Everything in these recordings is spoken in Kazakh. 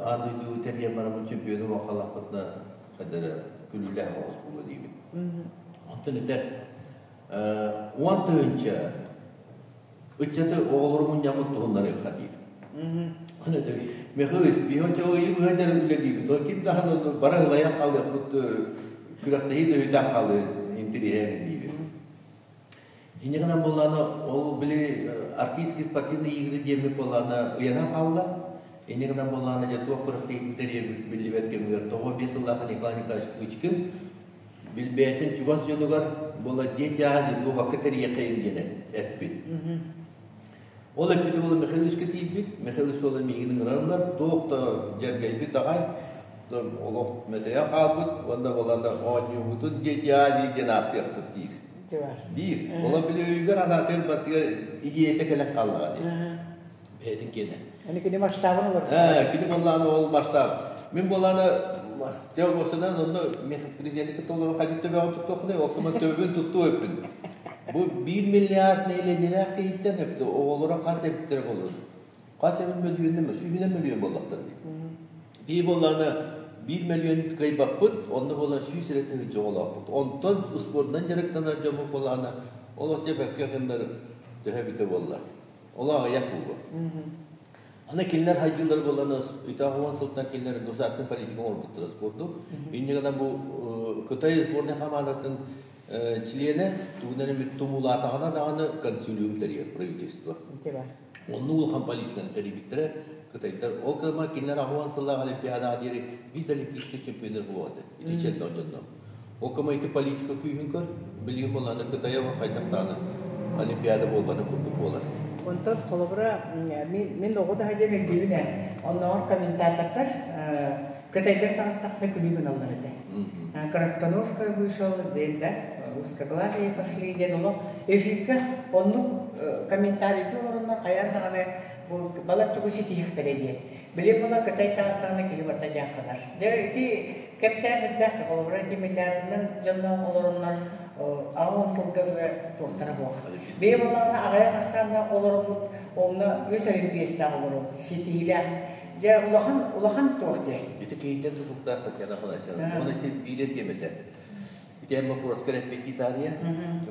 андойду терьем марамын чемпионы вақалақпытна қадары күлілі ауыз болу деймін. Оттын етер, оған түйінші, үтчеті оғылырмын ямыт тұғынлары қадейм. Оны етер, мехылыс, бейонча ойы ғадар үлі деймін. Той кем дағын бара ғылаян қалды, күрақтайы да өйтен қалды, интерьерін деймін. Инегінен болғаны, ол білі артистік патины егілі демі болғаны ұяна қалды. Инегінен болғаны жәтуақ күрақтайы интерьер білі бәткен өйір. Тоғы бесілдақы Николай Николаевич Кучкин билбейтин чугас жонугар бола дети азы дуга кетери якын дене эппит. Ол эппит бол Михайловичке тийбит, Михайлович бол мигинин рандар тоқта жергейбит агай. Олоқ метея калбыт, онда боланда оңютун дети азы ден аттыктык дейр. Дейр. Ола биле үйгөр анатен батыга идеяте келек калдыга дейр. Бетин кене. Аны кини масштабын olur. Кини боланы ол масштаб. Мен боланы Тел болсадан онда президентке толыру қадетті бәғым тұқты оқыдай, оқыма төбін тұтты өппін. Бұл 1 миллиард нейленден әқті еттен өпті, оғылыра қас әпіттері болыр. Қас әпін мөліуінді ме? Сүйгінен мөліуін болдақтыр дейді. Бей боланы 1 миллион қайбақ бұд, онда боланы сүй сіреттігі жоғылақ бұд. Онтон ұспорынан жарықтанар жомы боланы, олақ деп әпке қындар төбіті болла. Олақ аяқ болды. Ана келнер хайдылар боланы үйтағуан сылттан келнер государственный политика орбуттыра спорту. Иннегенен бұл Кытай сборный командатын члены тугунен тумула атағана дағаны консилиум терьер правительство. Онны улхан политиканы теребиттері Кытайдар. Ол кылма келнер ағуан сыллағы олимпиада адері бит олимпийский чемпионер болады. Итечен донжонно. Ол кыма ити политика күйін көр, білген боланы Кытайға қайтақтаны олимпиада болғаны күрдік болады. Онтон холобра мен оғуда хайдер өндеуіне оннауыр комментаторлар Кытайдар таныстақны күлігін алдар еді. Коротконовка вышел, да, узкоглазые пошли, ден олы эфирге онну комментарийді орынна қаярдағаны балар тұғы сетейіктер еді. Біле бола Кытай таныстағына келі барта жаққалар. Ки кәпсәр жүддәқі холобра темелерінің жондан оларыннан Ağın sılgılı tohtara boğ. Bey bolağına ağaya qaksanda olur bud, onunla öz olimpiyasına olur, setiyle. Ja ulağan tohti. Ити кейтен tutuklar takıya konuşalım. Onu iti bilet yemedi. İti hem Puroskar etmek Италия.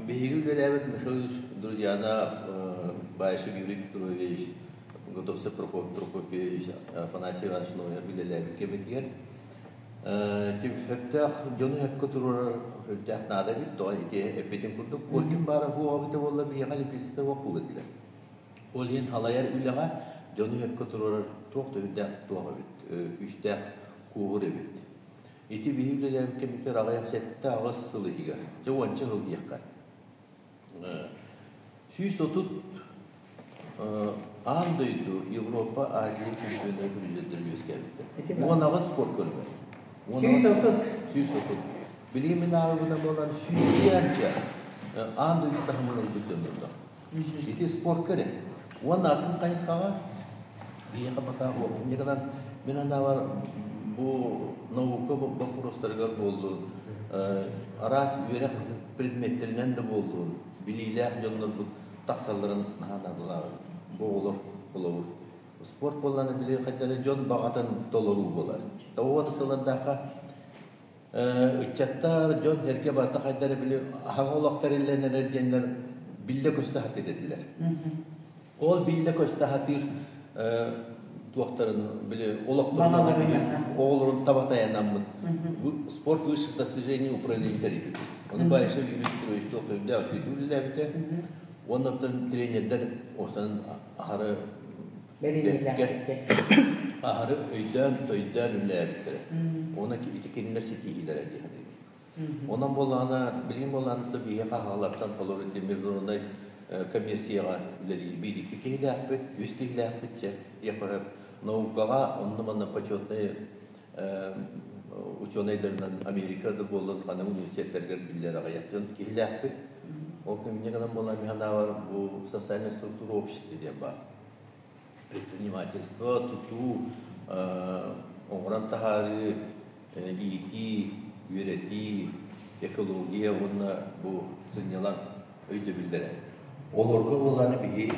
Бейгül evet Михайлович, друзья, Байша Юрий Петрович, Готовся Прокопьевич, Афанасий Иванович, билелер кеметтер. Тепхеттах жону хеккотурur хеттах нада бит то ите эпетин курдук көркем бара бу абыта болла бияга липисте окул этлер. Ол ен халаяр үлага жону хеккотурur тохто үддах туага бит. Үстах куур бит. Ити бийүлелер кемиттер агаяк сетте агыс сылы дига. Жончы хыл диякка. Сүйс отут андойду Европа, Азия чемпиондар күрүзөдөр өскөбүттү. Муна агыс спорт көргөн. Сүйс отут. Білемін ағыбына болған сүйгенше анды үйтақымылың бүттемірді. Ете спорт көрі. Оның атын қайысқаға бейеқа бата болды. Некадан мен анда бар бұл наука бақұрыстарғар болды. Арас үйрек предметтерінен де болды. Білейлер жонлар бұл тақсаларын боғылыр болауыр. Спорт болғаны біле қайтары жон бағатын толыру болар. Тауаны сыландаға үтчаттар жон herke барта қайтары біле ағолақтар елленер әрденлер білді көсті хат едетілер. Ол білді көсті хатыр туақтарын біле олақтарын оғылырын табатаянамын. Спорт высших достижений управления тарифи. Оны Байша Юрий Петрович тоқтырында өшейді әбіті. Онықтың тренердер осының ағары Ahırı öyden üllerdir. Ona ki itikimler sitihilere diye. Ondan bolağına bilim bolağını tabii yakalardan kalır demir zorunda kommersiyaga ülleri birlikte keylahbet, yüz keylahbetçe yapar. Naukaga onunla почетные ученыйдерden Amerika'da bolan kanı üniversiteler bilirler ayaktan keylahbet. O kimliğinden bolan bir hana var bu социальная структура общества diye var. Предпринимательство, туту, оңрантахары, ити, üreти, экология, онна bu сынялан өйді білдірі. Ол орғы боланы бігі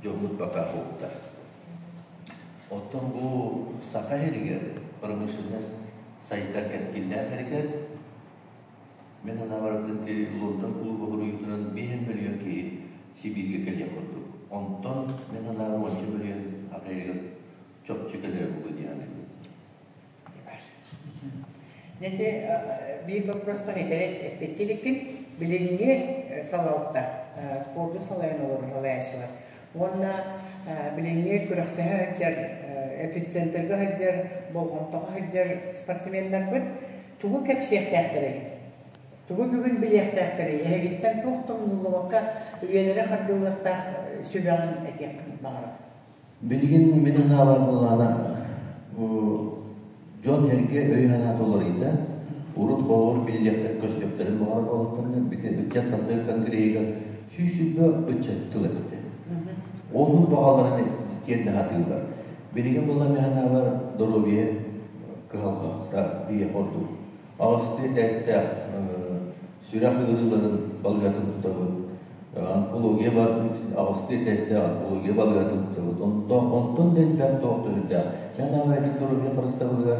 жомут бақа қоқтар. Оттон бу сака херигер, промышленность сайттар кәскилләр херигер. Мен ана баратын ки Лондон клубы хуруютунан 5 миллион ки Сибирге келе курду. Онтон мен ана 10 миллион херигер чопчу келе булды дияны. Нете bir вопростан етерет петтиликин билинге салалта спорту салайын olur халайшылар. Онна билинге күрәхтәһә җәр эпицентрга җәр болгонтага җәр спортсменнар бит тугы кәпшәхтәхтәре. Тугы бүген биләхтәхтәре. Ягиттән тохтомлылыкка үеләре хаддылыкта сүбәгән әтәк багыра. Билген менен ала булгана John Henke öyhanat olarıydı. Urut kolor bilyakta köşkeplerin var olanlarının bir bütçet nasıl kangreyiga süsübü bütçet tületti. Onun bağlarını kendi hatırlar. Bilgin bulan mehana var Doroviye kıhalkakta bir hordu. Ağustos teste sürekli hızların balgatın tutabız. Onkologiya var, Ağustos teste onkologiya balgatın tutabız. Ondan dediler doktorda. Mehana var bir Doroviye parastavılar.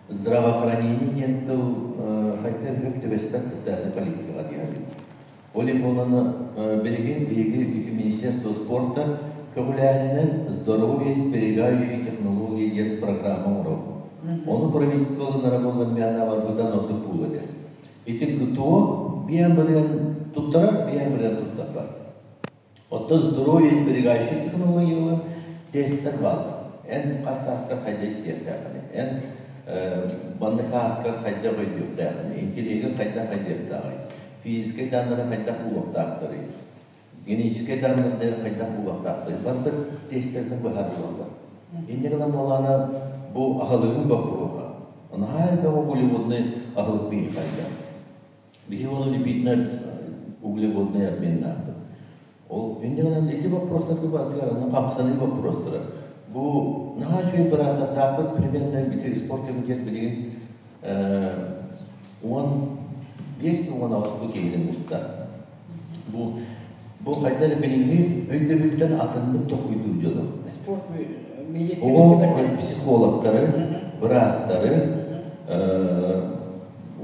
Здравоохранение нету, хотя как-то воспитать социальная политика отъявит. Оли полно береги биги Министерство спорта, кавулянин здоровье сберегающие технологии дет программа урока. Он правительство наработал меня на варбудан от пулоде. И ты кто? Биамбрен тутра, биамбрен тутра. Вот то здоровье сберегающие технологии тестер бал. En kasaska kayda isteyeklerine, en bandakaska kayda koyduklarına, intelege kayda koyduklarına, fizike danlara kayda kulaktakları, genetik danlara kayda kulaktakları, bardır testlerden bu hazırlanlar. İndi kadar olana bu ahılığın bakıroga, ona halde o uglevodne ahılık bir kayda. Bir onu lipidler uglevodne yapmayanlardı. O indi kadar eti vопросları var, ona kapsanı vопросları. Bu naha şöyle biraz da dağıt primenden bir spor komite bilgin on avazlı keyin usta. Bu kayıtları bilingi öyle birden atınlık tokuydu canım. Sport medicine. O psikologları, vrasları,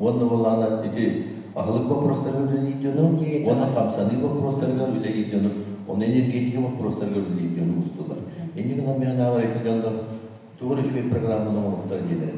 onun olana iti ahılık vопросları öyle canım. Ona kapsamlı vопросları öyle canım. Onun energetik vопросları öyle canım ustalar. Ini kan kami hanya awal itu contoh, tu kalau cuci program nomor terjadi.